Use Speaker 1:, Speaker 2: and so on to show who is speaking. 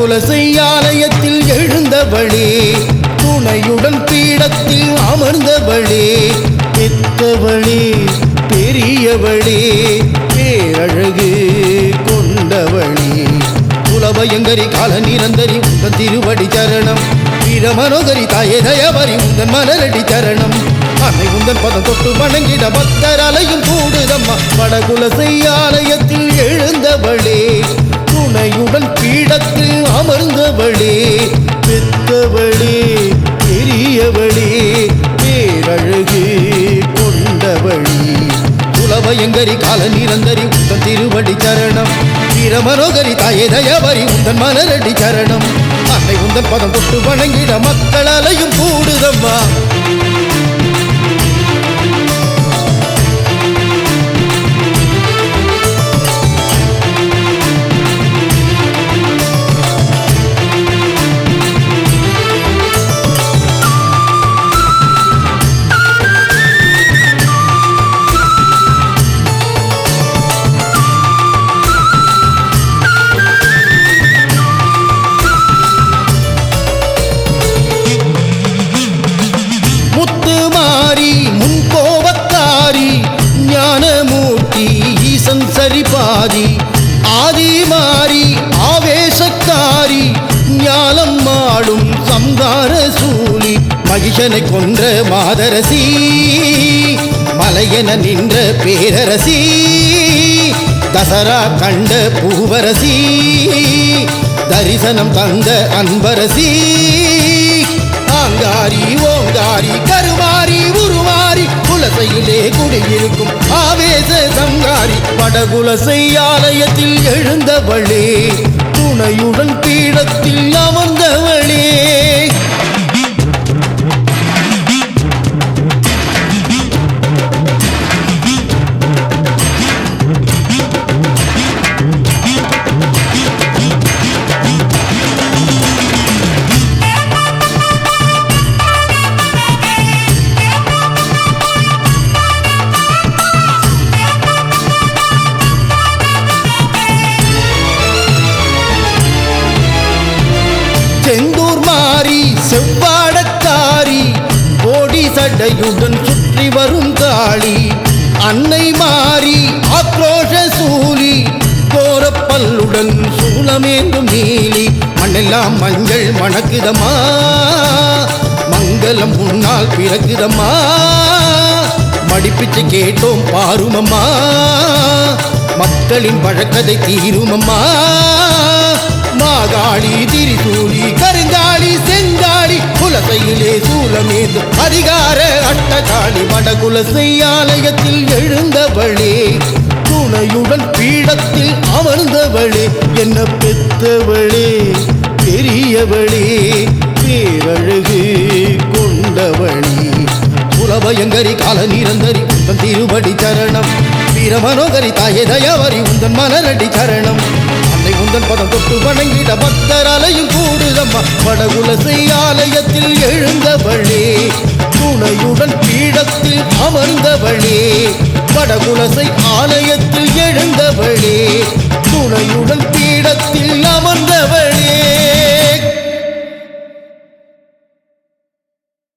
Speaker 1: வடகுலசை ஆலயத்தில் எழுந்தவளே, துணையுடன் பீடத்தில் அமர்ந்தவளே, பெத்தவளே பெரியவளே, பேரழகு கொண்டவளே, குலபயங்கரி கால நிரந்தரி உந்தன் திருவடி சரணம், வீரமனோகரி தாயே தயவரி உந்தன் மலரடி சரணம், அன்னை உந்தன் பதம் தொட்டு வணங்கிட பக்தர் அலையும் கூடுதம்மா. வடகுலசை ஆலயத்தில் எழுந்தவளே, துணையுடன் பீடத்தில் அமர்ந்தவளே, பெத்தவளே பெரியவளே, பேரழகு கொண்டவளே, குலபயங்கரி கால நிரந்தரி உந்தன் திருவடி சரணம், வீரமனோகரி தாயே தயவரி உந்தன் மலரடி சரணம், அன்னை உந்தன் பதம் தொட்டு வணங்கிட மக்கள் அலையும் கூடுதம்மா. சரிபாதி ஆதிமாரி ஆவேசக்காரி, ஞானம் மாடும் சம்ஹார சூலி, மகிஷனை கொன்ற மாதரசி, மலையென நின்ற பேரரசி, தசரா கண்ட பூவரசி, தரிசனம் தந்த அன்பரசி, ஆங்காரி ஓங்காரி கருமாரி உருமாறி, குலசையிலே குடியிருக்கும் ஆவேச சங்காரி, வடகுலசை ஆலயத்தில் எழுந்தவளே, துணையுடன் பீடத்தில் அமர்ந்தவளே. செந்தூர் மாறி செவ்வாடக்காரி, கோடி சடையுடன் சுற்றி வரும் காளி, அன்னை மாறி ஆக்ரோஷ சூலி, கோரப்பல்லுடன் சூலமேந்தும் நீலி, மண்ணெல்லாம் மஞ்சள் மணக்குதம்மா, மங்களம் முன்னால் பிறக்குதம்மா, மடிப்பிச்சு கேட்டோம் பாருமம்மா, மக்களின் பழக்கதை தீருமம்மா, மாகாளி திரிசூலி கருங்காளி செங்காளி, குலசையிலே சூலமேந்து அதிகார அட்டகாளி, வடகுலசை ஆலயத்தில் எழுந்தவளே, துணையுடன் பீடத்தில் அமர்ந்தவளே, என்ன பெத்தவளே பெரியவளே, பேரழகு கொண்டவளே, குலபயங்கரி கால நிரந்தரி உந்தன் திருவடி சரணம், வீரமனோகரி தாயே தயவரி உந்தன் மலரடி சரணம், அன்னை உந்தன் பதம் தொட்டு வணங்கிட பக்தர் அலையும் கூடுதம்மா. வடகுலசை ஆலயத்தில் எழுந்தவளே, துணையுடன் பீடத்தில் அமர்ந்தவளே, வடகுலசை ஆலயத்தில் எழுந்தவளே, துணையுடன்